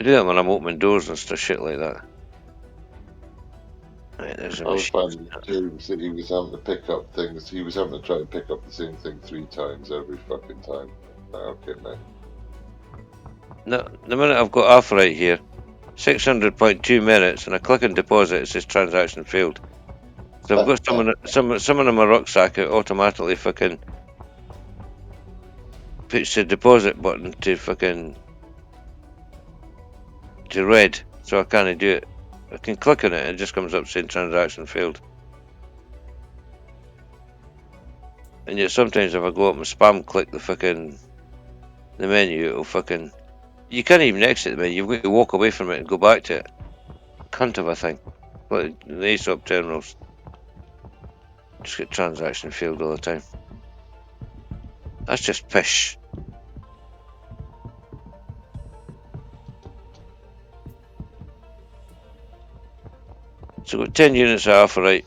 I do that when I'm opening doors and stuff, shit like that. Right, there's a I was machine. finding James that he was having to pick up things. He was having to try and pick up the same thing 3 times every fucking time. Okay, mate. No, the minute I've got off right here, 600.2 minutes, and I click on deposit, it says transaction failed. So I've got someone in my rucksack. It automatically fucking puts the deposit button to fucking to red, so I can't do it. I can click on it, and it just comes up saying transaction failed. And yet sometimes if I go up and spam click the menu, it'll fucking. You can't even exit the menu. You've got to walk away from it and go back to it. Cunt of a thing. Like the ASOP terminals. Just get transaction failed all the time. That's just pish. So we've got 10 units of alpha, right?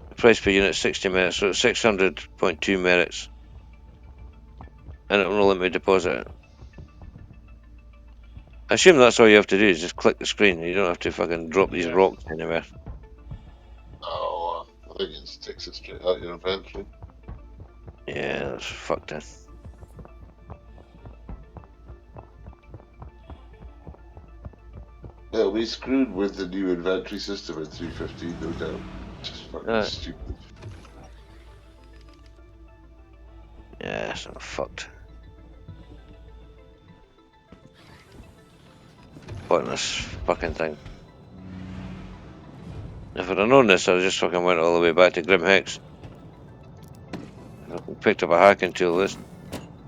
The price per unit 60 minutes, so it's 600.2 minutes. And it will let me deposit it. I assume that's all you have to do is just click the screen. You don't have to fucking drop these rocks anywhere. Oh, I think it takes it straight out your inventory. Yeah, that's fucked in. Yeah, we screwed with the new inventory system in 315, no doubt. Just fucking stupid. Yeah, it's not fucked. Pointless fucking thing. If I'd have known this, I'd have just fucking went all the way back to Grim Hex. Fucking picked up a hacking tool, this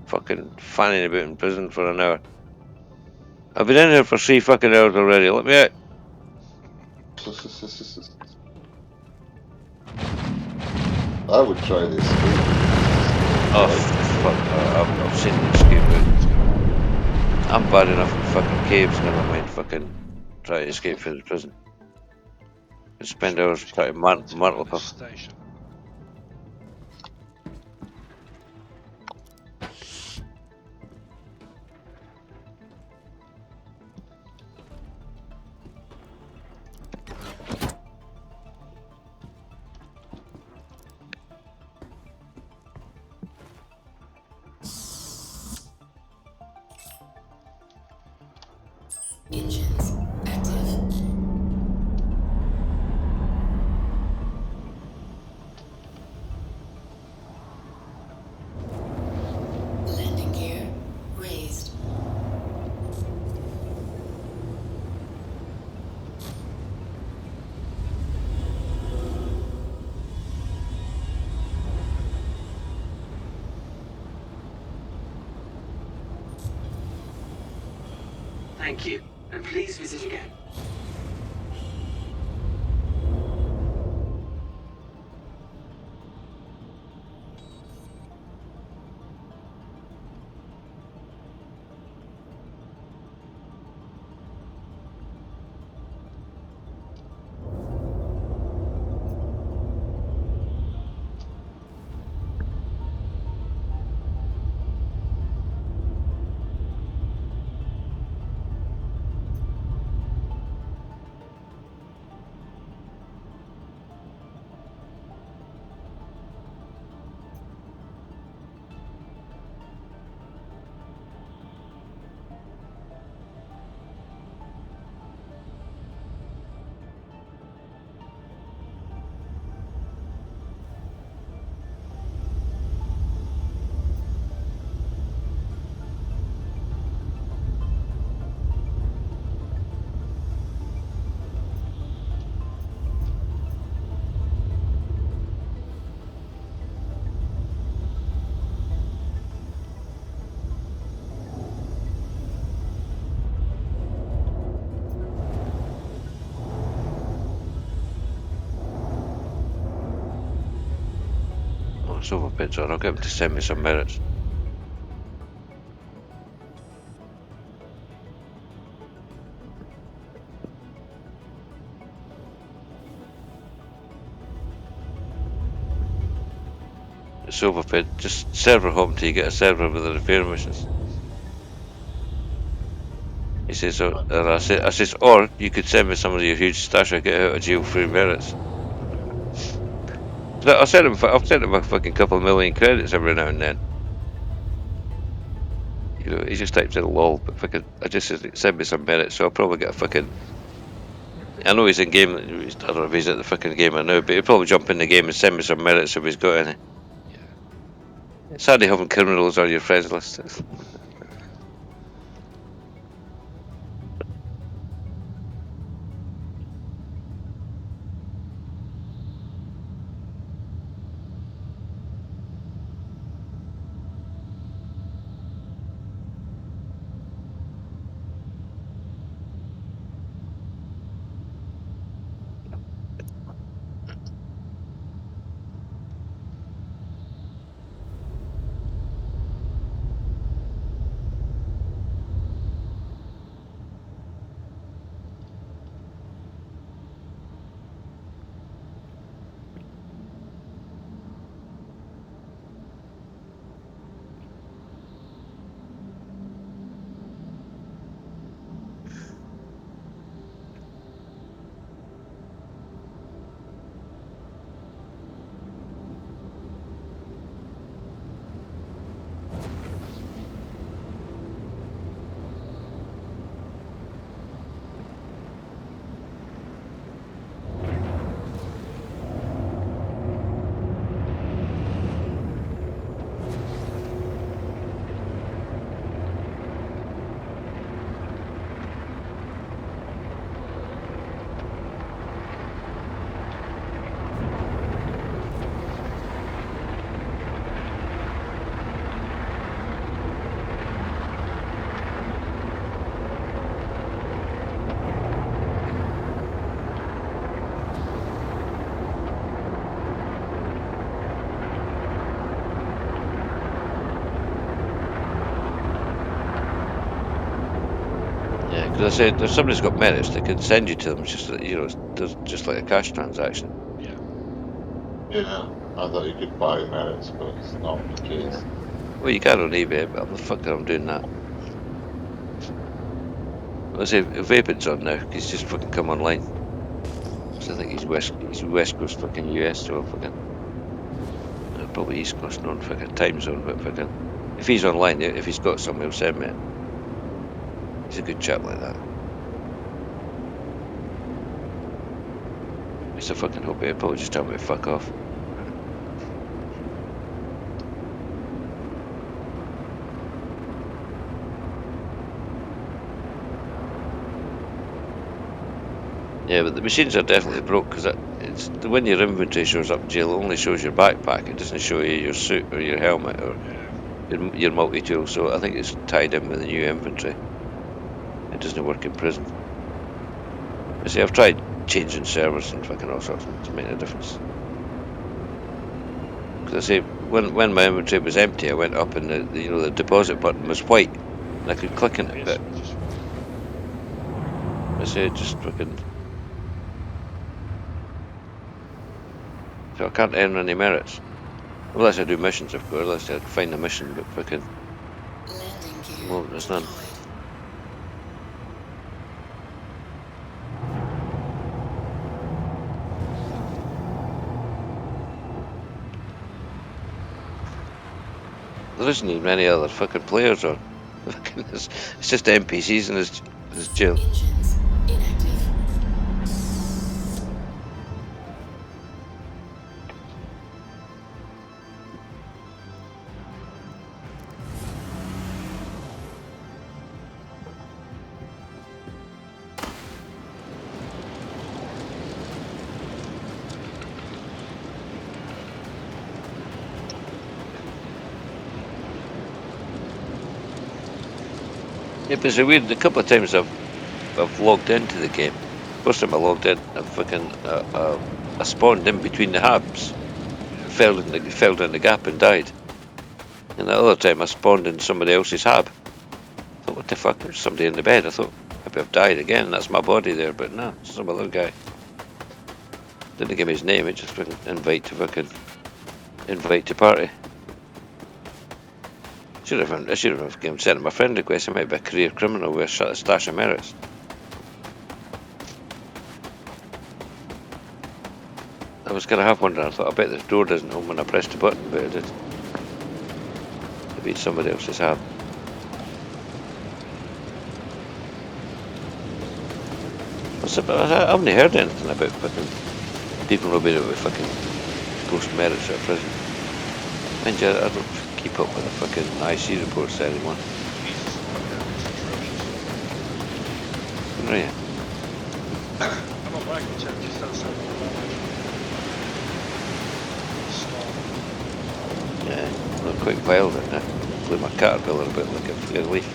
fucking fanning about in prison for an hour. I've been in here for 3 fucking hours already, let me out. I would try this. Oh, fuck, I've seen the escape route. I'm bad enough in fucking caves, never mind fucking try to escape from the prison. I spend hours trying to martel up. Station. Engines active. Landing gear raised. Thank you, and please visit again. Oh, it's over pizza. I'll get him to send me some minutes. It's overpaid. Just server home till you get a server with the repair missions. He says, I says, or you could send me some of your huge stash or get out of jail free merits. So I'll send him a fucking couple million credits every now and then. You know, he just types in lol, but fucking, I just says, send me some merits, so I'll probably get a fucking. I know he's in game. I don't know if he's at the fucking game or now, but he'll probably jump in the game and send me some merits if he's got any. Yeah. It's handy having criminals on your friends list. Yeah, because I said if somebody's got merits, they can send you to them. It's just that, you know, it's just like a cash transaction. Yeah. I thought you could buy merits, but it's not the case. Well, you can on eBay, but I'm the fucker. I'm doing that. I say Vapid's on now. He's just fucking come online. So I think he's West Coast fucking US, so fucking probably East Coast, non fucking time zone, but fucking if he's online, if he's got something, he'll send me it. He's a good chap like that. It's a fucking hope he'll probably just tell me to fuck off. Yeah, but the machines are definitely broke because it's when your inventory shows up in jail, it only shows your backpack. It doesn't show you your suit or your helmet or your multi-tool. So I think it's tied in with the new inventory. It doesn't work in prison. I say I've tried changing servers and fucking all sorts to make a difference. Because I say when my inventory was empty, I went up and the deposit button was white and I could click on it, but I say it just fucking. So I can't earn any merits. Unless I do missions, of course. Unless I find a mission, but fucking. Landing gear Well, there's none. deployed. There isn't even any other fucking players on. It's just NPCs in this jail. Engines inactive. Yeah, but it's weird. A couple of times I've logged into the game. First time I logged in, I spawned in between the hubs, fell down the gap and died. And the other time I spawned in somebody else's hub. I thought, what the fuck? There's somebody in the bed. I thought maybe I've died again. That's my body there, but no, it's some other guy. Didn't give me his name. It just fucking invite to party. I should have sent him a friend request. He might be a career criminal with a stash of merits. I was going to have one, and I thought, I bet the door doesn't open when I pressed the button, but it did. Maybe it's somebody else's hat. I haven't heard anything about fucking people not being able to fucking post merits at a prison. Mind you, I don't keep up with the fucking IC reports anymore. Jesus, yeah, Right. it's atrocious. I'm not bragging, just outside the Yeah, I'm quite wild in there. Blew my caterpillar a bit like a fucking leaf.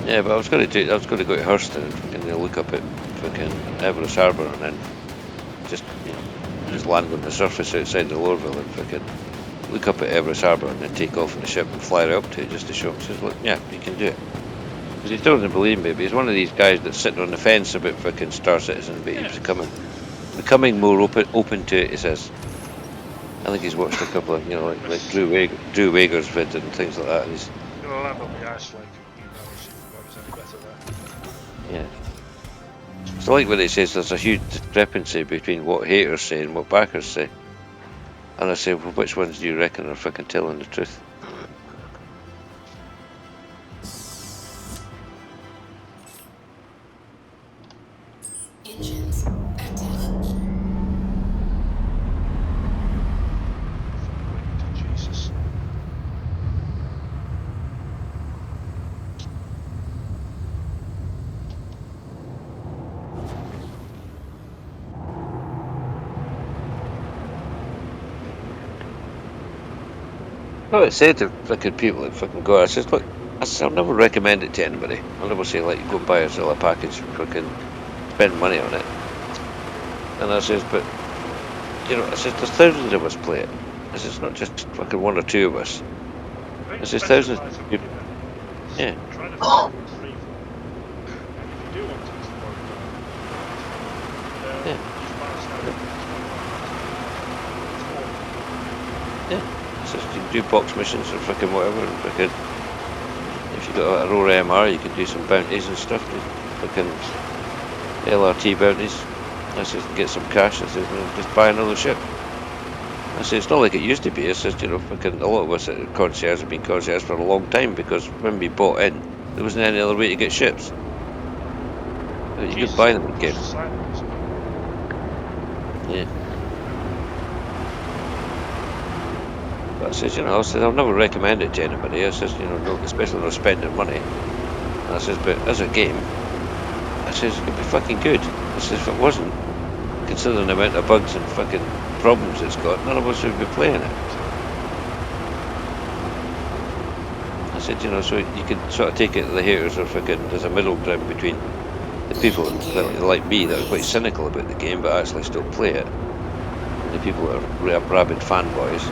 Yeah, but I was going to go to Hurston and fucking look up at fucking Everest Harbour and then just land on the surface outside the Lorville and fucking look up at Everest Harbour and then take off in the ship and fly up to it just to show him. Says, look, yeah, you can do it. Because he still doesn't believe me, but he's one of these guys that's sitting on the fence about fucking Star Citizen, but he's becoming more open to it, he says. I think he's watched a couple of, like Drew Wager's vid and things like that, and he's... I'm gonna land on the ice like, if it's any better there. Yeah. So like what he says, there's a huge discrepancy between what haters say and what backers say. And I say, well, which ones do you reckon are fucking telling the truth? Engines active. Jesus. No, I say to fucking people that fucking go, I says, look, I'll never recommend it to anybody. I'll never say, like, go buy or sell a package and fucking spend money on it. And I says, but, I says, there's thousands of us play it. I says, it's not just fucking one or two of us. I says, thousands of people. Yeah. Try to find it free for if you do want to explore it, Yeah. just buy a standard. Yeah. I says, you can do box missions or fucking whatever, and fucking, if you've got a Aurora MR, you can do some bounties and stuff, fucking LRT bounties. I says, get some cash. I says, just buy another ship. I say, it's not like it used to be. It's just, fucking a lot of us at concierge have been concierge for a long time because when we bought in, there wasn't any other way to get ships. You could buy them and get. Yeah. But I says, I'll never recommend it to anybody. I says, especially not spending money. And I says, but as a game, I says, it could be fucking good. I says, if it wasn't, considering the amount of bugs and fucking problems it's got, none of us would be playing it. I said, so you can sort of take it to the haters or fucking, there's a middle ground between the people that like me that are quite cynical about the game but actually still play it, and the people that are rabid fanboys.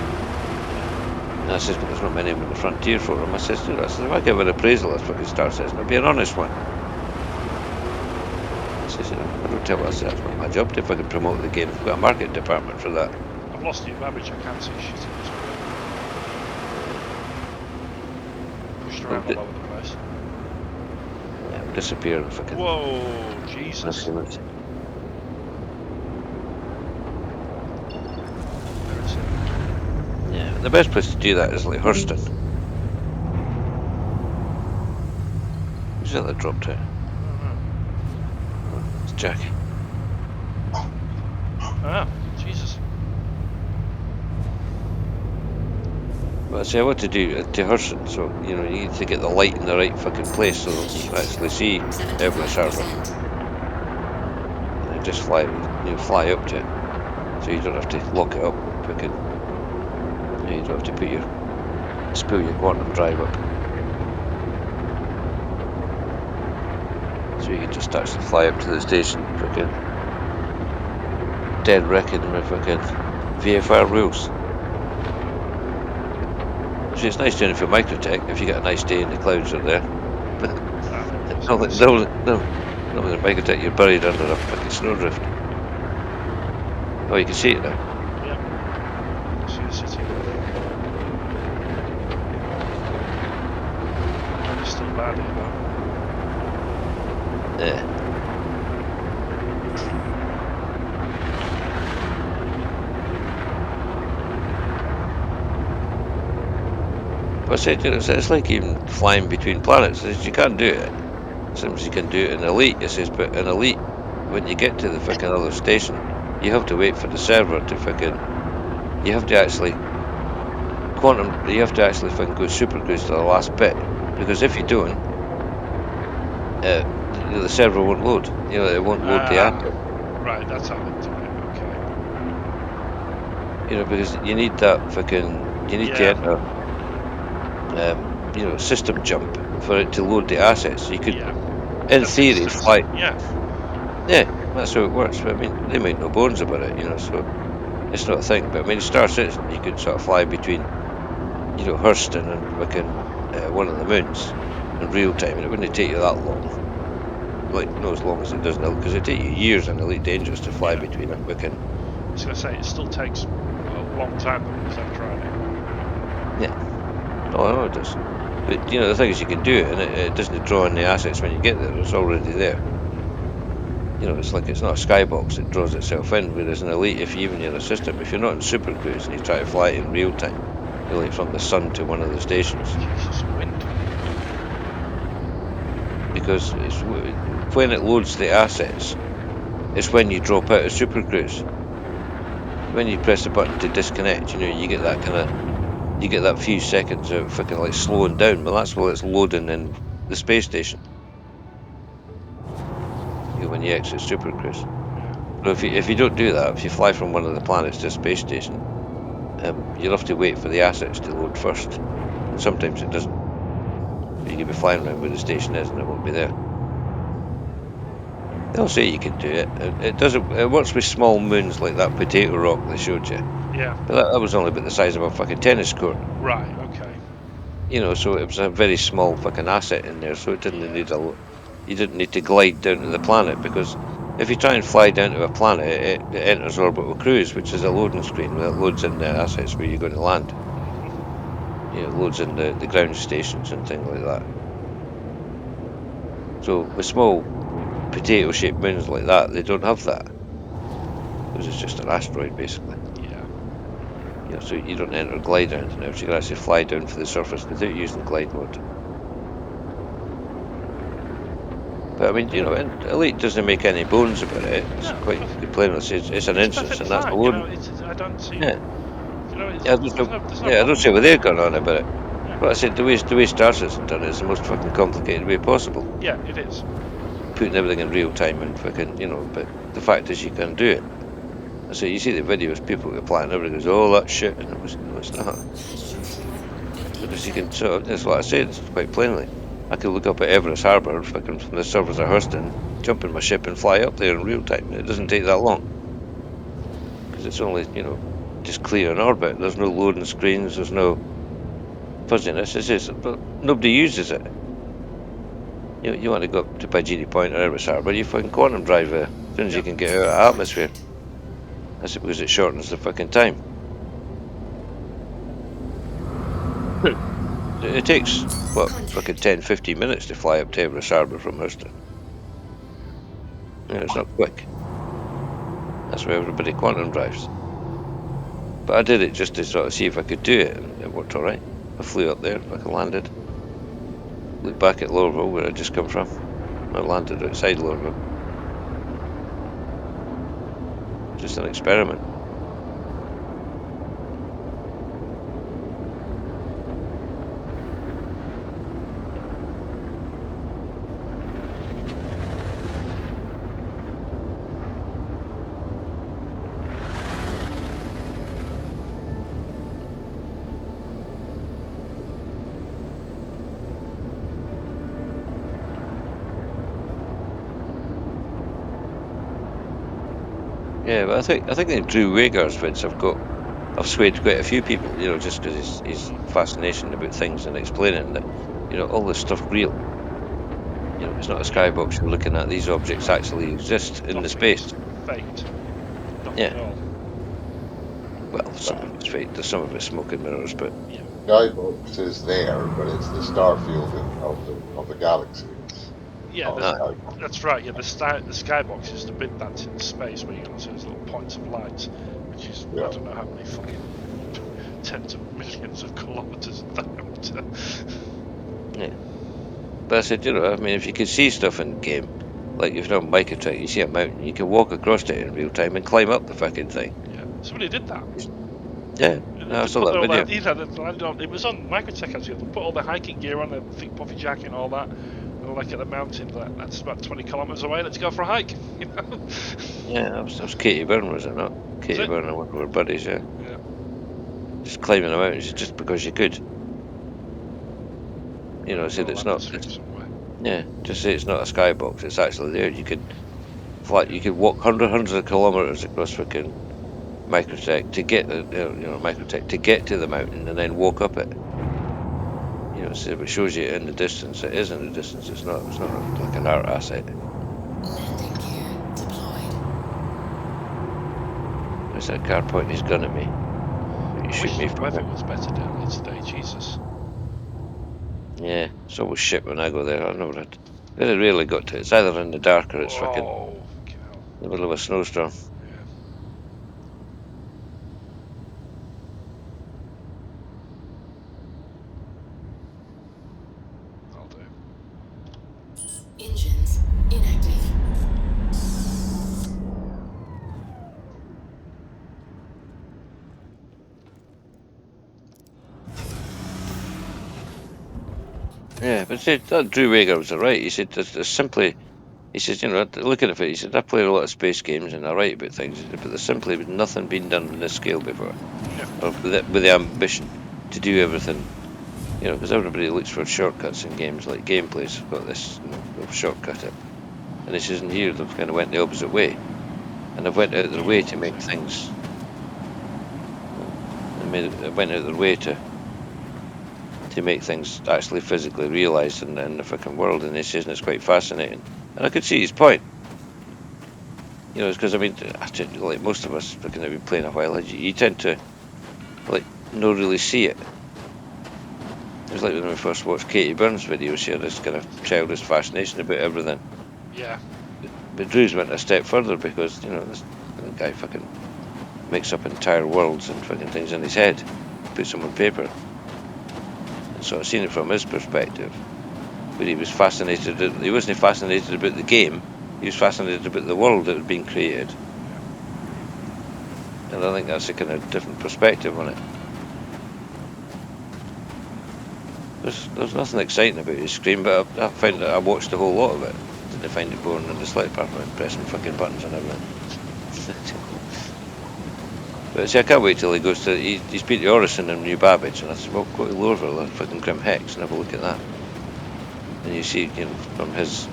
And I says, but there's not many of them in the frontier forum. I says, if I give an appraisal of fucking Star Citizen, it'll be an honest one. I says, I don't tell what I say, it's not my job to fucking promote the game. We've got a market department for that. I've lost you, Babbage, I can't see shit in this world. Pushed around all over the place. Yeah, it'll disappear and fucking... Whoa, Jesus. There is it. Yeah, the best place to do that is like Hurston. Who's that dropped out? It's Jackie. Ah, Jesus. But I say, what to do to Hurston, so, you need to get the light in the right fucking place so that you can actually see Everest Harbour. And then just fly up to it. So you don't have to lock it up, fucking, you don't have to spill your quantum drive up. So you can just actually fly up to the station, fucking dead wrecking with fucking VFR wheels. So it's nice doing it for Microtech if you get a nice day and the clouds are there. But no, with Microtech you're buried under a fucking snowdrift. Oh, you can see it now. Yeah. bad here, though. Yeah. But I said, it's like even flying between planets. I said, you can't do it. Sometimes you can do it in Elite. It says, but in Elite, when you get to the fucking other station, you have to wait for the server to fucking. You have to actually You have to actually fucking go super cruise to the last bit, because if you don't, the server won't load. It won't load the asset. Right, that's how they do it. Okay. Because you need that fucking. You need to Yeah. enter, system jump for it to load the assets. You could, Yeah. in That's theory, fly. Yeah. Yeah, that's how it works. But I mean, they make no bones about it, so it's not a thing. But I mean, Star Citizen, you could sort of fly between, Hurston and fucking one of the moons in real time, and it wouldn't take you that long. Like, not as long as it does now, because it take you years in Elite Dangerous to fly Yeah. between a fucking. I was going to say, it still takes a long time, though, because I've tried it. Oh, I know it does. But the thing is, you can do it, and it doesn't draw in the assets when you get there. It's already there. It's like it's not a skybox that draws itself in. Whereas in Elite, if you even in a system, if you're not in Super Cruise and you try to fly it in real time, like from the sun to one of the stations, Jesus, wind. because it's when it loads the assets, it's when you drop out of Super Cruise. When you press the button to disconnect, you get that kind of. You get that few seconds of fucking like slowing down. Well, that's while it's loading in the space station. When you exit Super Cruise. Yeah. So if you don't do that, if you fly from one of the planets to a space station, you'll have to wait for the assets to load first, and sometimes it doesn't. You could be flying around where the station is, and it won't be there. They'll say you can do it. It doesn't. It works with small moons like that potato rock they showed you, Yeah. but that was only about the size of a fucking tennis court. Right, okay. So it was a very small fucking asset in there, so it didn't Yeah. need you didn't need to glide down to the planet, because if you try and fly down to a planet, it enters orbital cruise, which is a loading screen where it loads in the assets where you're going to land. Mm-hmm. It loads in the ground stations and things like that. So with small potato-shaped moons like that, they don't have that, because it's just an asteroid basically. Yeah. So you don't enter glide or anything else. You can actually fly down to the surface without using glide mode. But I mean, and Elite doesn't make any bones about it. It's No, quite plainly says it's an it's instance, perfectly and that's a fine. load. I don't see. Yeah, yeah. There's no Yeah, I don't problem see with what that. they're going on about it. Yeah. But I said the way Star Citizen done it is the most fucking complicated way possible. Yeah, it is. Putting everything in real time and fucking, but the fact is you can do it. I say you see the videos, people applying, everybody goes, "Oh, that's shit," and it was no, it's not, because you can that's what I said quite plainly. I could look up at Everest Harbour, fucking from the surface of Hurston, jump in my ship and fly up there in real time. It doesn't take that long, because it's only just clear in orbit. There's no loading screens. There's no fuzziness. It's just, but nobody uses it. You want to go up to Pagini Point or Everest Harbour, you fucking quantum drive there as soon as you Yep. can get out of the atmosphere. That's it, because it shortens the fucking time. It takes, what, fucking 10, 15 minutes to fly up to Everest Harbour from Hurston. It's not quick. That's where everybody quantum drives. But I did it just to sort of see if I could do it, and it worked alright. I flew up there, fucking landed. Looked back at Lorville, where I'd just come from. I landed outside Lorville. Just an experiment. Yeah, but I think the Drew Wagar's vids have swayed quite a few people, just because his fascination about things and explaining that, all this stuff real. It's not a skybox you're looking at. These objects actually exist in the Nothing space. is faked. Nothing Yeah. at all. Well, some of it's fake. There's some of it's smoke and mirrors, but Yeah. Skybox is there, but it's the star field of the galaxy. It's Yeah, not a skybox. that's right. Yeah, the skybox is the bit that's in space where you're going to see those little points of light, which is I Yeah. don't know how many fucking tens of millions of kilometers in diameter. Yeah. But I said, I mean, if you can see stuff in the game, like if you're on Microtech, you see a mountain, you can walk across it in real time and climb up the fucking thing. Yeah, somebody did that. Yeah, I They saw put that all video. that, they landed on. It was on Microtech actually. They put all the hiking gear on, the thick puffy jacket and all that. And they're like at the mountain, that's about 20 kilometers away. Let's go for a hike. You know? Yeah, that was Katie Byrne, was it not? Was Katie it? Byrne and one of her buddies, yeah. Yeah. Just climbing the mountains just because you could. Said Got a it's land not. escape somewhere. Yeah, just say it's not a skybox. It's actually there. You could You could walk hundreds of kilometers across fucking Microtech to get Microtech to get to the mountain and then walk up it. So if it shows you in the distance, it is in the distance. It's not. It's not like an art asset. Landing gear deployed. There's that car pointing his gun at me. You I shoot wish me the from weather it. was better down here today. Jesus. Yeah, it's always shit when I go there. I never had. Very rarely got to it. It's either in the dark or it's fucking Oh, fucking hell. in the middle of a snowstorm. Yeah. I'll do. Engines inactive. Yeah, but see, that Drew Wager was right. He said there's simply. He says, looking at it, he said, I play a lot of space games and I write about things, he said, but there's simply nothing been done on this scale before, Yeah. or with the ambition to do everything. Because everybody looks for shortcuts in games, like Gameplay's got this, they'll shortcut it. And he says, in here they've kind of went the opposite way, and they've went out of their way to make things. They went out of their way to make things actually physically realised in the fucking world, and he says, and it's quite fascinating. And I could see his point. It's because, I mean, like most of us, fucking have been playing a while, you tend to, like, not really see it. It was like when we first watched Katie Byrne's videos, she had this kind of childish fascination about everything. Yeah. But Drew's went a step further because, this guy fucking makes up entire worlds and fucking things in his head, puts them on paper. And so I've seen it from his perspective. But he was fascinated, he wasn't fascinated about the game, he was fascinated about the world that had been created. And I think that's a kind of different perspective on it. There's nothing exciting about his screen, but I found that I watched a whole lot of it. Didn't find it boring in the slightest part, pressing fucking buttons and everything. But see, I can't wait till he goes to. He's been to Orison and New Babbage, and I said, well, go to Lorville or fucking Grim Hex and have a look at that. And you see, from his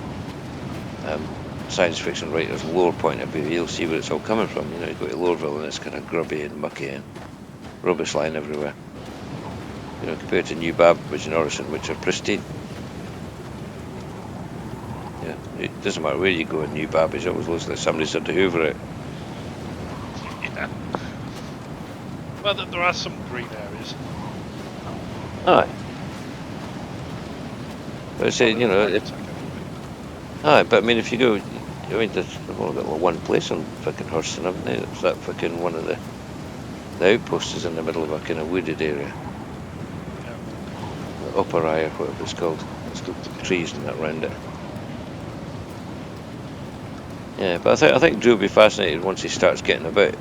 science fiction writer's lore point of view, you'll see where it's all coming from. You go to Lorville and it's kind of grubby and mucky and rubbish lying everywhere. Compared to New Babbage and Orison, which are pristine. Yeah, it doesn't matter where you go in New Babbage, it always looks like somebody's had to hoover it. Yeah. Well, there are some green areas. Aye. But I say, aye, but I mean, if you go, I mean, they've only got one place on fucking Hurston, haven't they? It's that fucking one of the outposts is in the middle of a kind of wooded area. The Upper Eye, or whatever it's called. It's got trees and that around it. Yeah, but I think Drew will be fascinated once he starts getting about.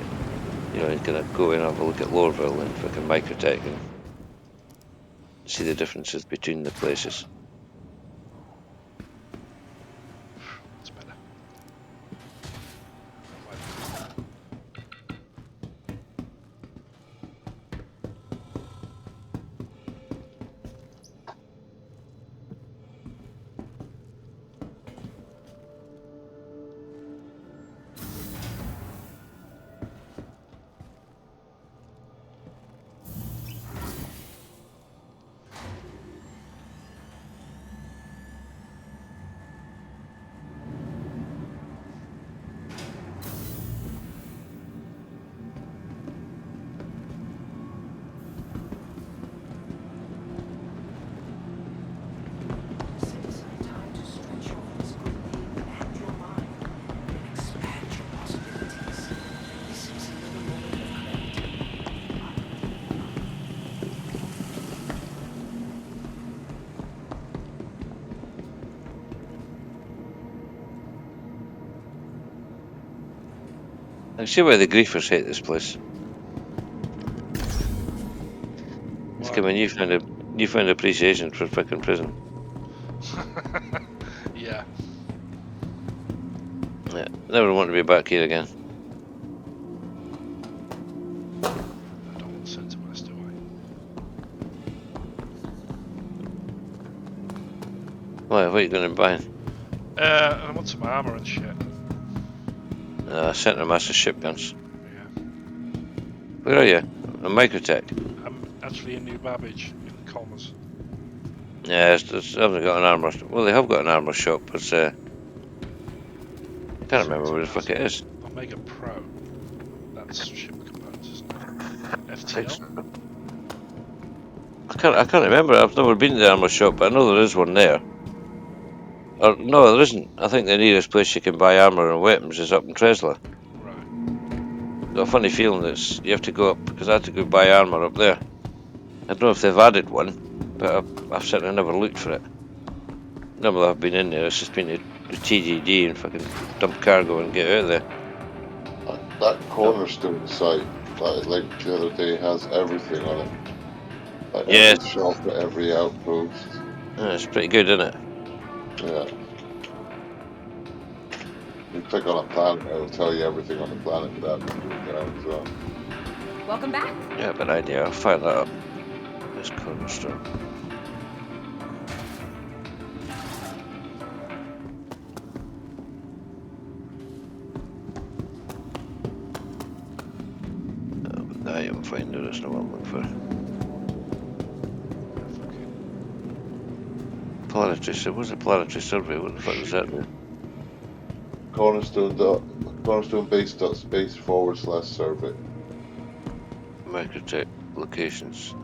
He's gonna go and have a look at Lorville and fucking Microtech and see the differences between the places. That's better. I see why the griefers hate this place. It's Why? coming. You found appreciation for fucking prison. Yeah. Yeah, never want to be back here again. I don't want to send to mass, do I? Why? What are you going to buy? And I want some armour and shit. Centre master ship guns. Yeah. Where are you? A Microtech. I'm actually in New Babbage, in the Commas. Yeah, they haven't got an armour. Well, they have got an armour shop, but I can't remember where the fuck it is. Omega Pro. That's ship components, isn't it? FTL? I can't remember. I've never been to the armour shop, but I know there is one there. Or no, there isn't. I think the nearest place you can buy armour and weapons is up in Tressler. Right. Got a funny feeling that you have to go up because I had to go buy armour up there. I don't know if they've added one, but I've certainly never looked for it. Normally I've been in there. It's just been the TGD and fucking dump cargo and get out of there. That cornerstone site that I linked the other day has everything on it. Like Yeah, every shop at every outpost. it's pretty good, isn't it? Yeah. You click on a planet, it'll tell you everything on the planet without going down as well. Welcome back. Yeah, but idea. I'll fire that up. This cornerstone. I am fine. There is no one looking for. Planetary. What's a planetary survey? What the fuck does that mean? Cornerstone.space/survey. Microtech locations.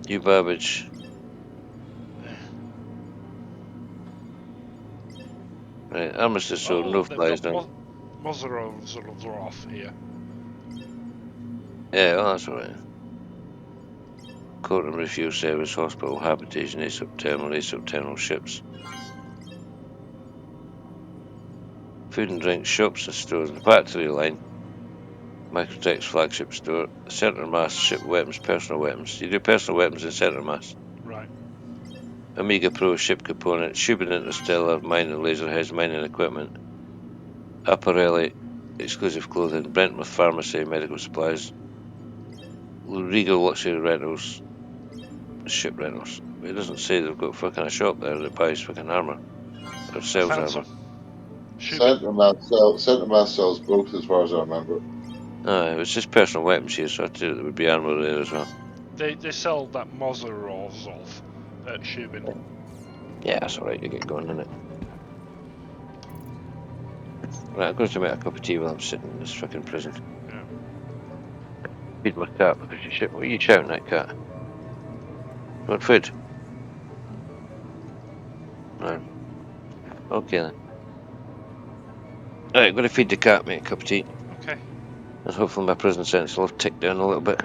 New Babbage. Right, Armistice Zone, no They've flies got down. Mozarovs here. Yeah, well, that's alright. Court and refuel service, hospital, habitation, ASOP terminal ships. Food and drink shops and stores, the factory line. Microtech's flagship store, centre mass, ship weapons, personal weapons. You do personal weapons in centre mass. Right. Omega Pro ship component, Shubin Interstellar, mining laserheads, mining equipment. Apparelli, exclusive clothing, Brentworth Pharmacy, medical supplies. Regal luxury rentals, ship rentals. It doesn't say they've got fucking a shop there that buys fucking armour. Or I sells found armour. some. Shubin. Center Mass sells both as far as I remember. No, it was just personal weapons here, so I thought there would be armour there as well. They sell that Mozarovs at Shubin. Yeah, that's alright, you get going, isn't it? Right, I'm going to make a cup of tea while I'm sitting in this fucking prison. Yeah. Feed my cat because you shit. What are you shouting at, cat? Want food? No. Okay then. Alright, I'm going to feed the cat, make a cup of tea. Okay. And hopefully my prison sentence will have ticked down a little bit.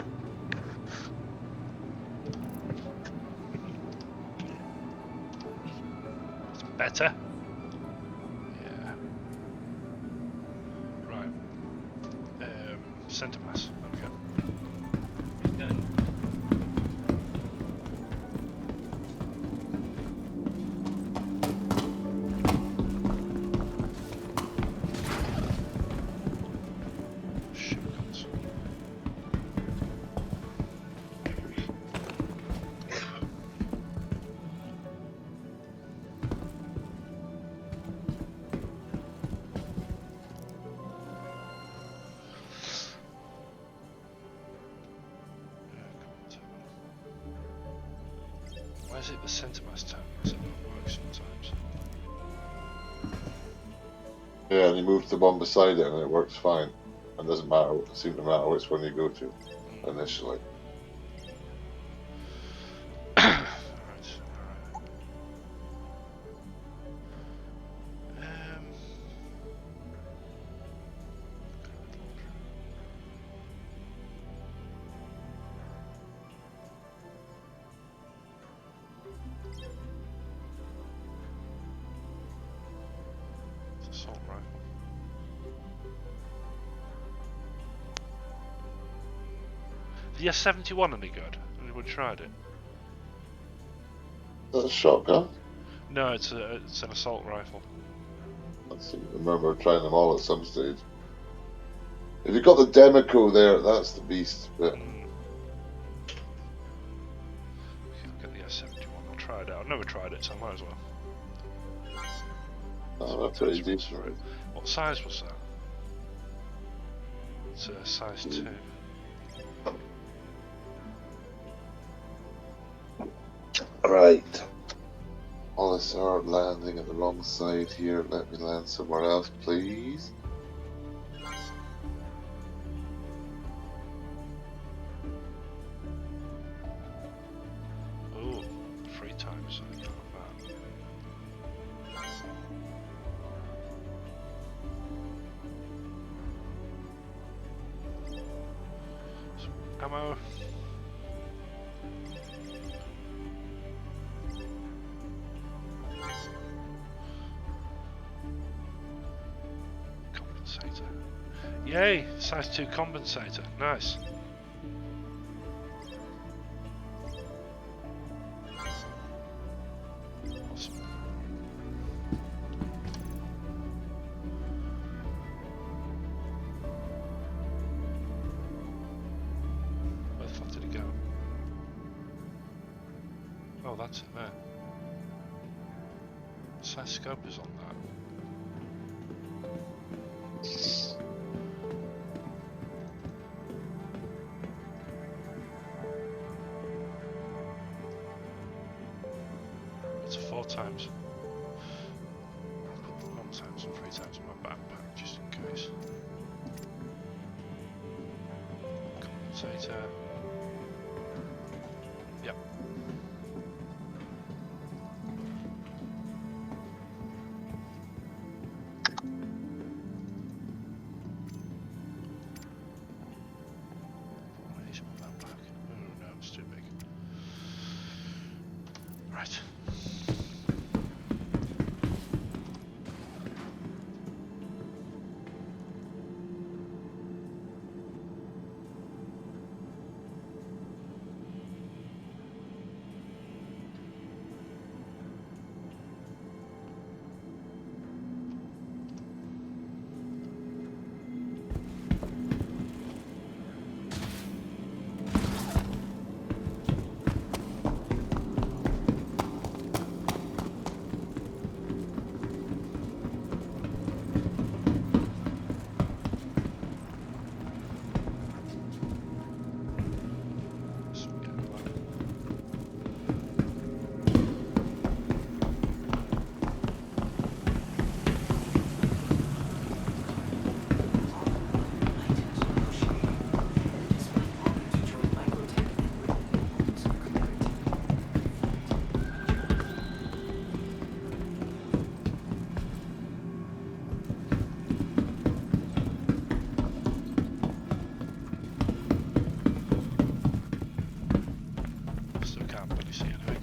It's better. Yeah. Right. Centre mass. There we go. Ship guns. Why is it the centre mass terminal? Does it not work sometimes? Yeah, and you move to the one beside it and it works fine. And doesn't matter, seem to matter which one you go to initially. Alright. Assault rifle. The S71 any good? Anyone tried it? That's a shotgun. No, it's an assault rifle. I seem to remember trying them all at some stage. If you've got the Demico there, that's the beast. But Get the S71. I'll try it out. I've never tried it, so I might as well. that's pretty decent. What size was that? It's a size 2. Right. Olisar landing at the wrong side here. Let me land somewhere else, please. Oh, 3 times. I got that. Ammo. Compensator. Yay! Size 2 compensator. Nice. Awesome. Where the fuck did it go? Oh, that's it there. What size scope is on that? It's a 4 times. I'll put the 1 times and 3 times in my backpack just in case. Compensator. Yep. Where's my backpack? Oh no, it's too big. Right. So we're getting low. Still can't really see anything.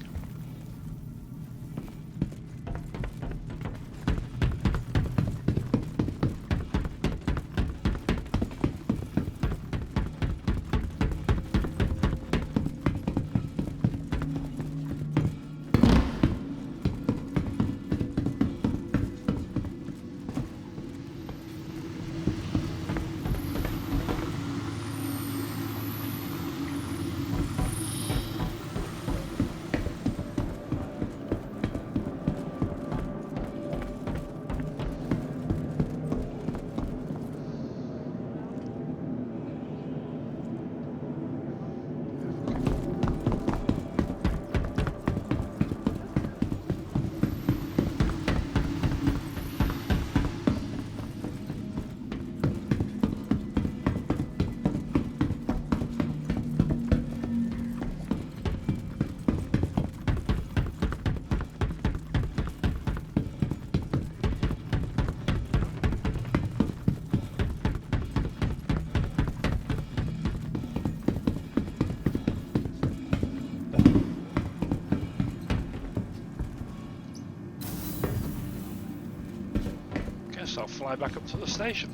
Guess I'll fly back up to the station.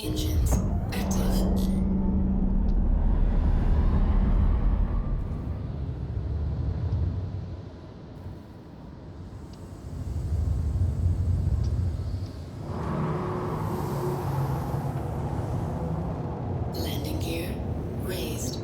Engines active. Landing gear raised.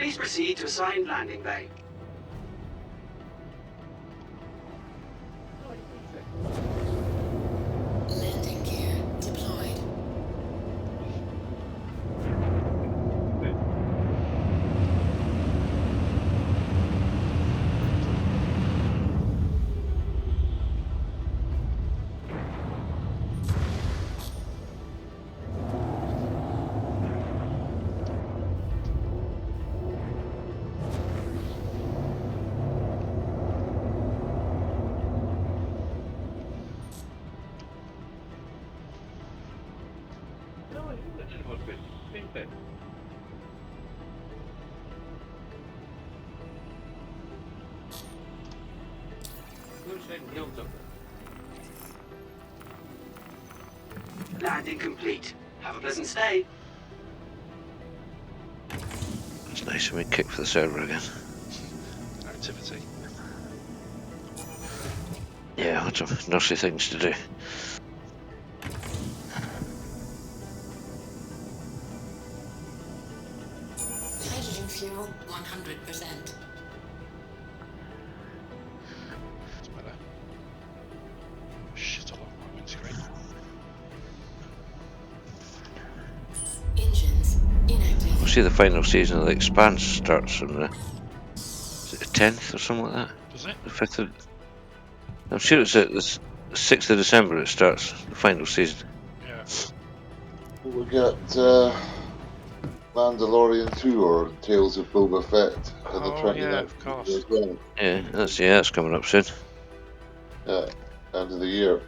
Please proceed to assigned landing bay. Landing gear deployed. Landing complete. Have a pleasant stay. It's nice when we kick for the server again. Activity. Yeah, lots of nursery things to do. Hydrogen fuel 100%. It's better. Shit all over my windscreen. Engines inactive. We'll see the final season of The Expanse starts from the 10th or something like that. Does it? The 5th of... I'm sure it's at the 6th of December it starts, the final season. Yeah. We get Mandalorian 2 or Tales of Boba Fett on the Oh, 29th yeah, of course. as well. Yeah, that's coming up soon. Yeah, end of the year.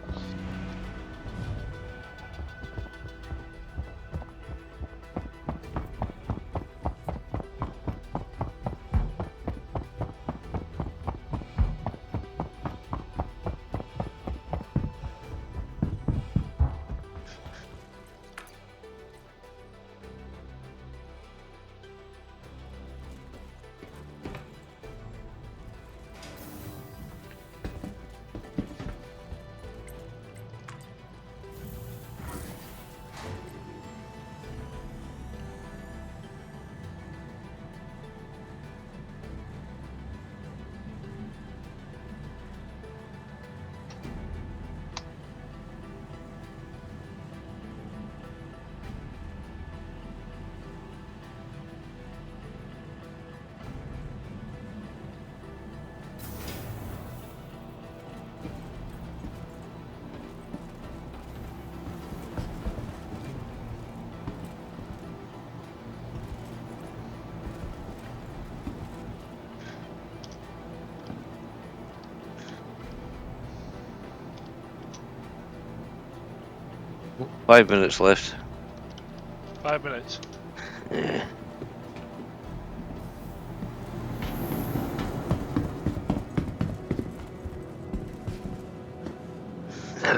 Five minutes left. 5 minutes. Yeah.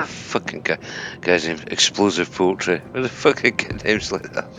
Fucking guy's name, Explosive Poultry. Where the fuck I get names like that?